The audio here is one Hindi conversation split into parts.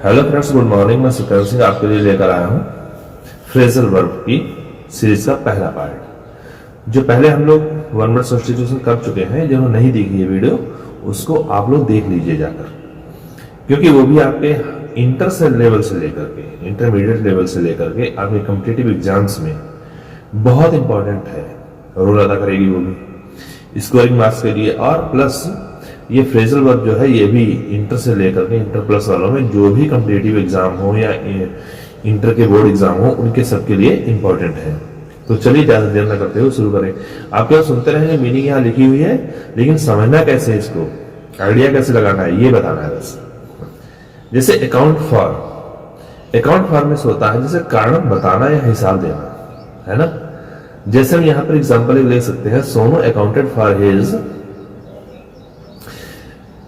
Hello friends, good morning. मैं सुखदेव सिंह आपके लिए लेकर आया हूँ फ्रेजल वर्ब की सीरीज का पहला पार्ट। जो पहले हम लोग वन वर्ड सब्स्टिट्यूशन कर चुके हैं, जो नहीं देखी है वीडियो, उसको आप लोग देख लीजिए जाकर, क्योंकि वो भी आपके इंटर से लेवल से लेकर के इंटरमीडिएट लेवल से लेकर के आपके कॉम्पिटिटिव एग्जाम्स में बहुत इंपॉर्टेंट है, रोल अदा करेगी वो भी स्कोरिंग मार्क्स के लिए। और प्लस ये फ्रेजल वर्ब जो है ये भी इंटर से लेकर के इंटर प्लस वालों में जो भी कॉम्पिटिटिव एग्जाम हो या इंटर के बोर्ड एग्जाम हो, उनके सबके लिए इंपॉर्टेंट है। तो चलिए ज्यादा देर न करते हुए शुरू करें। आप क्या सुनते रहेंगे, मीनिंग यहाँ लिखी हुई है, लेकिन समझना कैसे है, इसको आइडिया कैसे लगाना है, ये बताना है बस। जैसे अकाउंट फॉर में से होता है जैसे कारण बताना या हिसाब देना, है ना। जैसे हम यहाँ पर एग्जाम्पल ले सकते हैं, Sonu accounted for his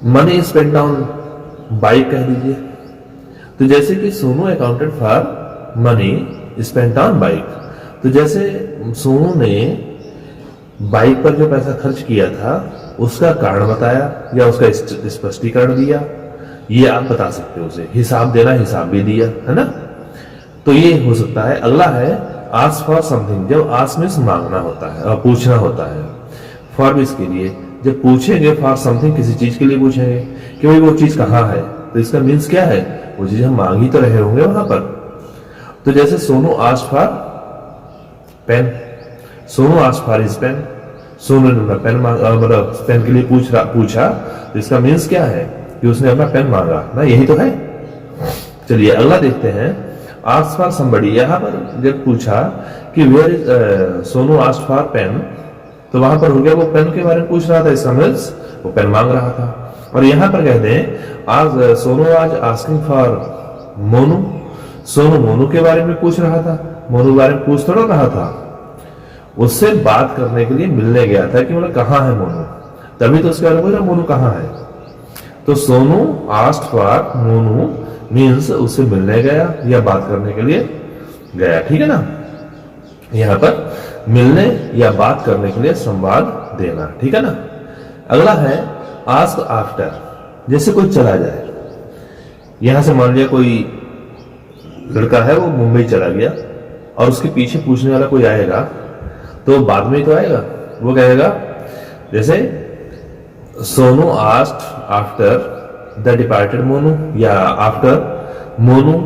money spend on bike कह दीजिए। तो जैसे कि Sonu accounted for money spend on bike, तो जैसे सोनू ने बाइक पर जो पैसा खर्च किया था उसका कारण बताया या उसका स्पष्टीकरण दिया, ये आप बता सकते हो। उसे हिसाब देना, हिसाब भी दिया, है ना। तो ये हो सकता है। अगला है आस्क फॉर समथिंग। जब आस्क में मांगना होता है और पूछना होता है, फॉर भी इसके लिए जब पूछेंगे फॉर समथिंग, किसी चीज के लिए पूछेंगे कि भाई वो चीज कहाँ है, तो इसका मीन्स क्या है, वो चीज हम मांग ही तो रहे होंगे वहां पर। तो जैसे Sonu asked for pen, Sonu asked for his pen, Sonu ने अपना पेन मतलब पेन के लिए पूछा, तो इसका मीन्स क्या है कि उसने अपना पेन मांगा ना, यही तो है। चलिए अगला देखते हैं, आस्क्ड फॉर समबडी। यहाँ पर जब पूछा कि where is Sonu asked for pen, तो वहां पर हो गया वो पेन के बारे में पूछ रहा था, इसका मीन्स वो पेन मांग रहा था। और यहां पर कहते हैं आज सोनू आज आस्किंग फॉर मोनू, सोनू मोनू के बारे में पूछ रहा था, मोनू के बारे में पूछ थोड़ा रहा था, उससे बात करने के लिए मिलने गया था कि मतलब कहाँ है मोनू, तभी तो उसके बारे में पूछा मोनू कहाँ है। तो Sonu asked for Monu means उससे मिलने गया या बात करने के लिए गया, ठीक है ना। यहां पर मिलने या बात करने के लिए संवाद देना, ठीक है ना। अगला है आस्क आफ्टर। जैसे कोई चला जाए, यहां से मान लिया कोई लड़का है वो मुंबई चला गया और उसके पीछे पूछने वाला कोई आएगा, तो बाद में ही तो आएगा, वो कहेगा जैसे Sonu asked after the departed Monu, या after Monu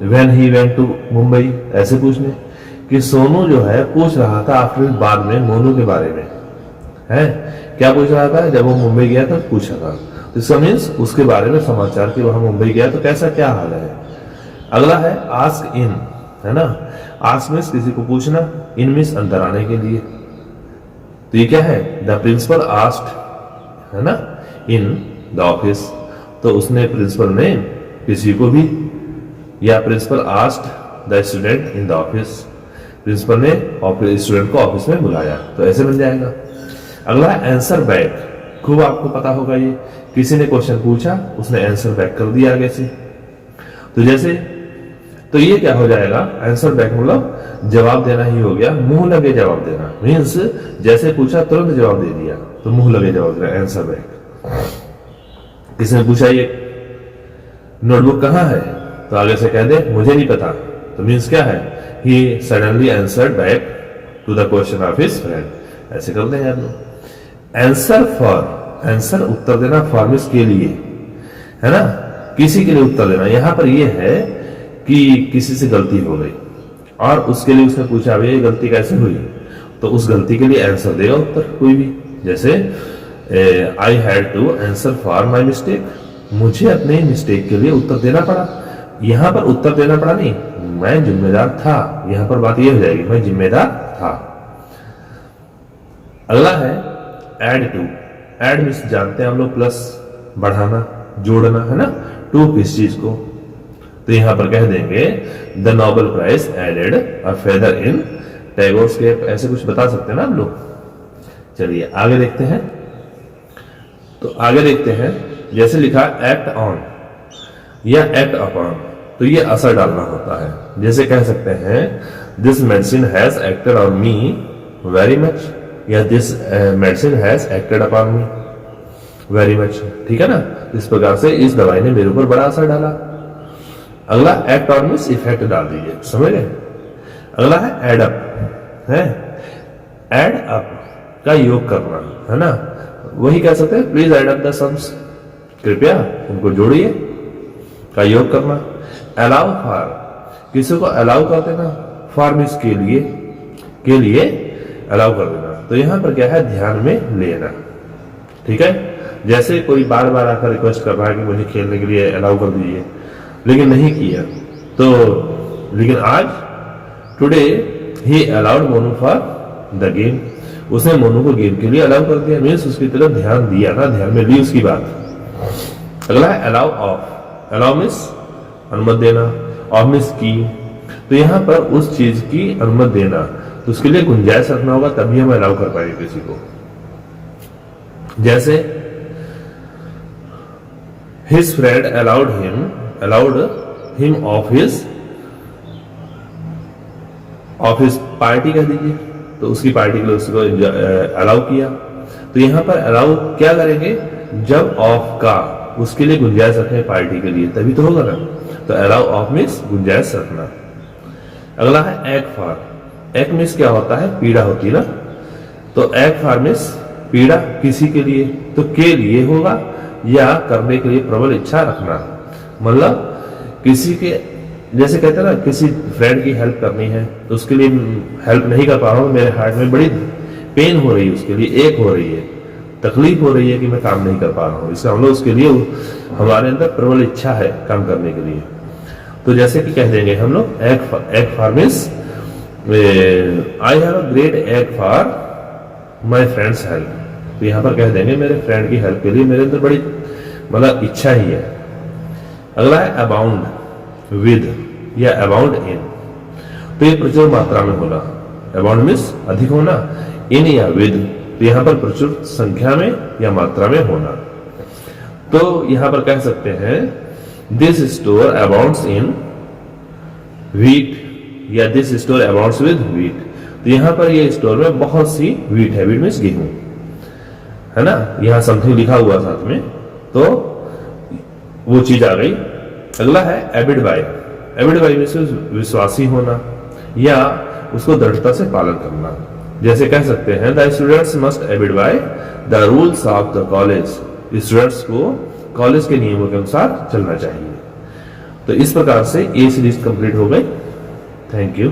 when he went to Mumbai, ऐसे पूछने कि सोनू जो है पूछ रहा था आफ्टर बाद में मोनू के बारे में, है क्या पूछ रहा था, जब वो मुंबई गया था पूछा था, तो इसका मीन्स उसके बारे में समाचार कि वहां मुंबई गया तो कैसा क्या हाल है। अगला है आस्क इन, है ना। आस्क मीन्स किसी को पूछना, इन मीन्स अंदर आने के लिए। तो ये क्या है, द प्रिंसिपल आस्क्ड, है ना, इन द ऑफिस, तो उसने प्रिंसिपल ने किसी को भी, या principal asked the student in the office, principal ने स्टूडेंट को ऑफिस में बुलाया, तो ऐसे बन जाएगा। अगला है आंसर बैक। खूब आपको पता होगा, ये किसी ने क्वेश्चन पूछा, उसने आंसर बैक कर दिया आगे से, तो जैसे तो ये क्या हो जाएगा, आंसर बैक मतलब जवाब देना ही हो गया, मुंह लगे जवाब देना, मीन्स जैसे पूछा तुरंत जवाब दे दिया, तो मुंह लगे जवाब देना, आंसर बैक। किसी ने पूछा ये नोटबुक कहाँ है, तो आगे से कह दे मुझे नहीं पता, तो मीन्स क्या है, he suddenly answered back to the question of his friend, ऐसे करते हैं आप लोग। आंसर फॉर, आंसर उत्तर देना, फॉर्मिस के लिए, है ना, किसी के लिए उत्तर देना। यहां पर यह है कि किसी से गलती हो गई और उसके लिए उसने पूछा भाई ये गलती कैसे हुई, तो उस गलती के लिए आंसर देगा उत्तर कोई भी। जैसे I had to answer for my mistake, मुझे अपने मिस्टेक के लिए उत्तर देना पड़ा। यहां पर उत्तर देना पड़ा नहीं, मैं जिम्मेदार था, यहां पर बात यह हो जाएगी मैं जिम्मेदार था। अगला है एड टू। एड मीन्स जानते हैं हम लोग, प्लस बढ़ाना, जोड़ना, है ना, टू किस चीज को, तो यहां पर कह देंगे the Nobel prize added a feather in Tagore's cap, ऐसे कुछ बता सकते हैं ना हम लोग। चलिए आगे देखते हैं। तो आगे देखते हैं, जैसे लिखा एक्ट ऑन या एक्ट अपॉन, तो ये असर डालना होता है। जैसे कह सकते हैं this medicine has acted on me very much, या this medicine has acted upon me very much, ठीक है ना। इस प्रकार से इस दवाई ने मेरे ऊपर बड़ा असर डाला। अगला एक्ट ऑन मीन्स इफेक्ट डाल दीजिए, समझ गए। अगला है एड अप, है एड अप का योग करना, है ना। वही कह सकते हैं please add up the sums, कृपया उनको जोड़िए, का योग करना। अलाउ फॉर, किसी को अलाउ कर देना, फॉर मीन्स के लिए अलाउ कर देना। तो यहां पर क्या है, ध्यान में लेना, ठीक है। जैसे कोई बार बार आकर रिक्वेस्ट कर रहा है कि मुझे खेलने के लिए अलाउ कर दीजिए, लेकिन नहीं किया, तो लेकिन आज today he allowed Monu for the game, उसने मोनू को गेम के लिए अलाउ कर दिया, मीन्स उसकी तरफ ध्यान दिया ना, ध्यान में ली उसकी बात। अगला है अलाउ ऑफ, अलाउ मीन्स अनुमति देना, ऑफ मीन्स की। तो यहां पर उस चीज की अनुमति देना, तो उसके लिए गुंजाइश रखना होगा, तभी हम अलाउ कर पाएंगे किसी को। जैसे his friend allowed him of his party कह दीजिए, तो उसकी पार्टी के लिए उसको अलाउ किया। तो यहां पर अलाउ क्या करेंगे, जब ऑफ का उसके लिए गुंजाइश रखें पार्टी के लिए, तभी तो होगा ना। तो अलाउ ऑफ मीन्स गुंजाइश रखना। अगला है एग फॉर, एग मीन्स क्या होता है, पीड़ा होती है ना। तो एग फॉर मीन्स पीड़ा किसी के लिए, तो के लिए होगा, या करने के लिए प्रबल इच्छा रखना, मतलब किसी के, जैसे कहते हैं ना किसी फ्रेंड की हेल्प करनी है, तो उसके लिए हेल्प नहीं कर पा रहा हूं, मेरे हार्ट में बड़ी पेन हो रही है, उसके लिए एक हो रही है, तकलीफ हो रही है कि मैं काम नहीं कर पा रहा हूं, इसका मतलब उसके लिए हमारे अंदर प्रबल इच्छा है काम करने के लिए। तो जैसे कि कह देंगे हम लोग egg for means I have a great egg for my friends help. तो यहां पर कह देंगे मेरे फ्रेंड की हेल्प के लिए मेरे अंदर बड़ी मतलब इच्छा ही है। अगला है अबाउंड विद या अबाउंड इन, तो ये प्रचुर मात्रा में होना, अबाउंड मीन्स अधिक होना, इन या विद, तो यहां पर प्रचुर संख्या में या मात्रा में होना। तो यहां पर कह सकते हैं this store abounds in wheat, या this store abounds with wheat. तो यहां पर ये स्टोर में बहुत सी व्हीट है, व्हीट मीन्स गेहूं, है ना। यहां समथिंग लिखा हुआ साथ में, तो वो चीज आ गई। अगला है एबिड बाय, एबिड बाय मीन्स विश्वासी होना या उसको दृढ़ता से पालन करना। जैसे कह सकते हैं the students must abide by the rules of the college, students को कॉलेज के नियमों के अनुसार चलना चाहिए। तो इस प्रकार से ये सीरीज कंप्लीट हो गई। Thank you.